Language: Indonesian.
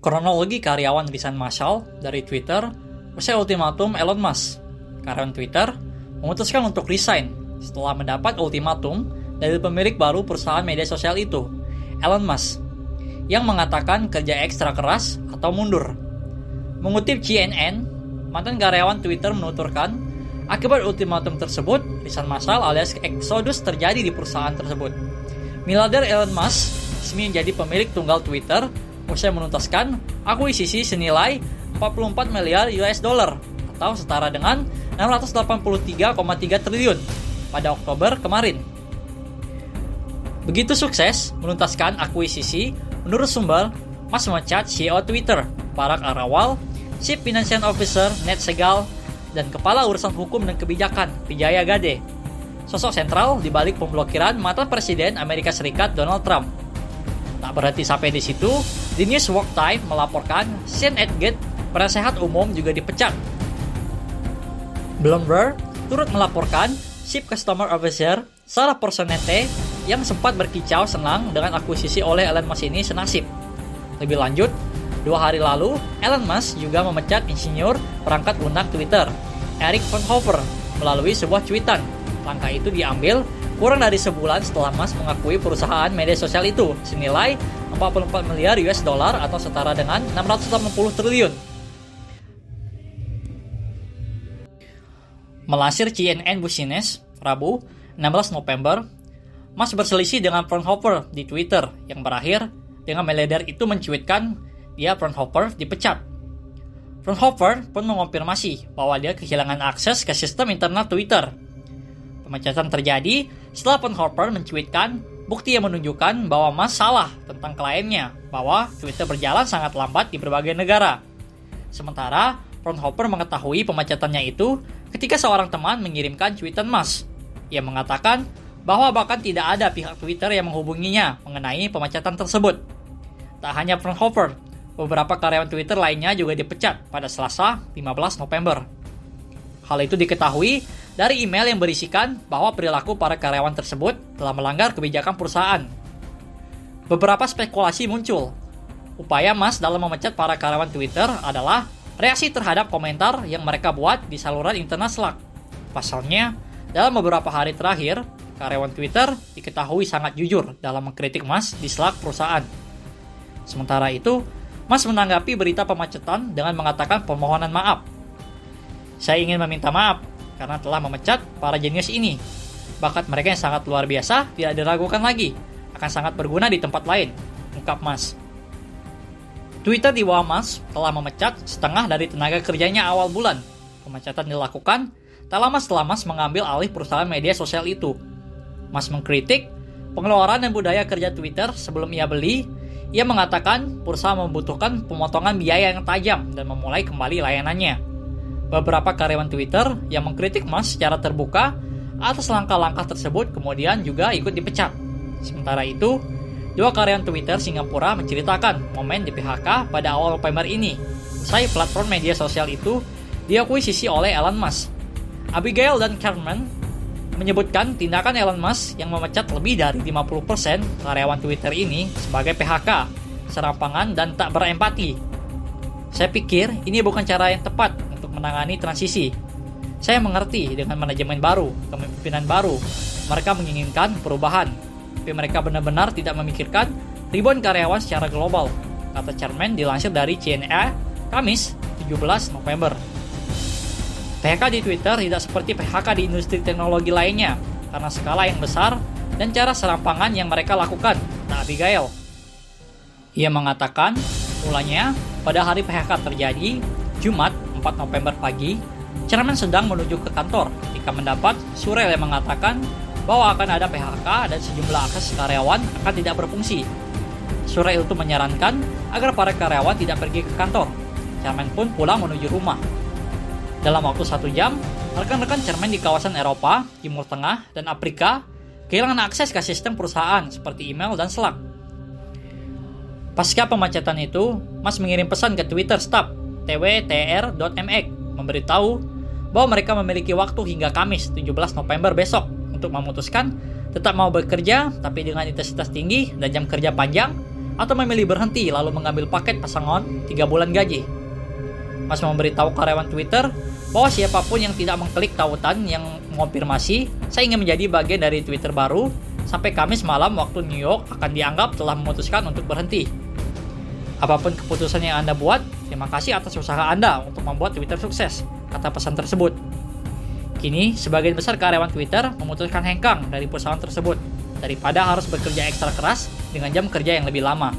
Kronologi karyawan resign massal dari Twitter usai ultimatum Elon Musk. Karyawan Twitter memutuskan untuk resign setelah mendapat ultimatum dari pemilik baru perusahaan media sosial itu, Elon Musk, yang mengatakan kerja ekstra keras atau mundur. Mengutip CNN, mantan karyawan Twitter menuturkan, akibat ultimatum tersebut, resign massal alias eksodus terjadi di perusahaan tersebut. Miliarder Elon Musk resmi menjadi pemilik tunggal Twitter usai menuntaskan akuisisi senilai 44 miliar US dollar atau setara dengan 683,3 triliun pada Oktober kemarin. Begitu sukses menuntaskan akuisisi, menurut sumber, Musk memecat CEO Twitter, Parag Agrawal, Chief Financial Officer Ned Segal, dan Kepala Urusan Hukum dan Kebijakan Vijaya Gadde, sosok sentral di balik pemblokiran mantan Presiden Amerika Serikat Donald Trump. Tak berhenti sampai di situ, The Newsweek Time melaporkan Sean Edgett, penasehat umum, juga dipecat. Bloomberg turut melaporkan Chief Customer Officer Sarah Personette yang sempat berkicau senang dengan akuisisi oleh Elon Musk ini senasib. Lebih lanjut, 2 hari lalu, Elon Musk juga memecat insinyur perangkat lunak Twitter, Eric Vonhofer, melalui sebuah cuitan. Langkah itu diambil kurang dari sebulan setelah Musk mengakui perusahaan media sosial itu senilai 44 miliar US dollar atau setara dengan 680 triliun. Melansir CNN Business, Rabu, 16 November, Musk berselisih dengan Fraunhofer di Twitter yang berakhir dengan miliarder itu mencuitkan Fraunhofer dipecat. Fraunhofer pun mengonfirmasi bahwa dia kehilangan akses ke sistem internal Twitter. Pemecatan terjadi setelah Fraunhofer mencuitkan bukti yang menunjukkan bahwa Musk salah tentang klaimnya bahwa Twitter berjalan sangat lambat di berbagai negara. Sementara Fraunhofer mengetahui pemecatannya itu ketika seorang teman mengirimkan cuitan Musk. Ia mengatakan bahwa bahkan tidak ada pihak Twitter yang menghubunginya mengenai pemecatan tersebut. Tak hanya Fraunhofer, beberapa karyawan Twitter lainnya juga dipecat pada Selasa, 15 November. Hal itu diketahui dari email yang berisikan bahwa perilaku para karyawan tersebut telah melanggar kebijakan perusahaan. Beberapa spekulasi muncul. Upaya Musk dalam memecat para karyawan Twitter adalah reaksi terhadap komentar yang mereka buat di saluran internal Slack. Pasalnya, dalam beberapa hari terakhir, karyawan Twitter diketahui sangat jujur dalam mengkritik Musk di Slack perusahaan. Sementara itu, Musk menanggapi berita pemecatan dengan mengatakan permohonan maaf. Saya ingin meminta maaf karena telah memecat para jenius ini. Bakat mereka yang sangat luar biasa tidak diragukan lagi, akan sangat berguna di tempat lain, ungkap Musk. Twitter di bawah Musk telah memecat setengah dari tenaga kerjanya awal bulan. Pemecatan dilakukan tak lama setelah Musk mengambil alih perusahaan media sosial itu. Musk mengkritik pengeluaran dan budaya kerja Twitter sebelum ia beli. Ia mengatakan perusahaan membutuhkan pemotongan biaya yang tajam dan memulai kembali layanannya. Beberapa karyawan Twitter yang mengkritik Musk secara terbuka atas langkah-langkah tersebut kemudian juga ikut dipecat. Sementara itu, 2 karyawan Twitter Singapura menceritakan momen di PHK pada awal November ini, usai platform media sosial itu diakuisisi oleh Elon Musk. Abigail dan Carmen menyebutkan tindakan Elon Musk yang memecat lebih dari 50% karyawan Twitter ini sebagai PHK, serampangan, dan tak berempati. Saya pikir ini bukan cara yang tepat untuk menangani transisi. Saya mengerti dengan manajemen baru, kepemimpinan baru, mereka menginginkan perubahan, tapi mereka benar-benar tidak memikirkan ribuan karyawan secara global, kata Chairman dilansir dari CNA, Kamis, 17 November. PHK di Twitter tidak seperti PHK di industri teknologi lainnya karena skala yang besar dan cara serampangan yang mereka lakukan, kata Abigail. Ia mengatakan, mulanya pada hari PHK terjadi, Jumat 4 November pagi, Chairman sedang menuju ke kantor ketika mendapat surel yang mengatakan bahwa akan ada PHK dan sejumlah akses karyawan akan tidak berfungsi. Surel itu menyarankan agar para karyawan tidak pergi ke kantor. Chairman pun pulang menuju rumah. Dalam waktu 1 jam, rekan-rekan Chairman di kawasan Eropa, Timur Tengah, dan Afrika kehilangan akses ke sistem perusahaan seperti email dan Slack. Pasca pemecatan itu, Musk mengirim pesan ke Twitter staff twtr.mx memberitahu bahwa mereka memiliki waktu hingga Kamis 17 November besok untuk memutuskan tetap mau bekerja tapi dengan intensitas tinggi dan jam kerja panjang atau memilih berhenti lalu mengambil paket pesangon 3 bulan gaji. Mas memberitahu karyawan Twitter bahwa siapapun yang tidak mengklik tautan yang mengonfirmasi saya ingin menjadi bagian dari Twitter baru sampai Kamis malam waktu New York akan dianggap telah memutuskan untuk berhenti. Apapun keputusan yang Anda buat, terima kasih atas usaha Anda untuk membuat Twitter sukses, kata pesan tersebut. Kini, sebagian besar karyawan Twitter memutuskan hengkang dari perusahaan tersebut, daripada harus bekerja ekstra keras dengan jam kerja yang lebih lama.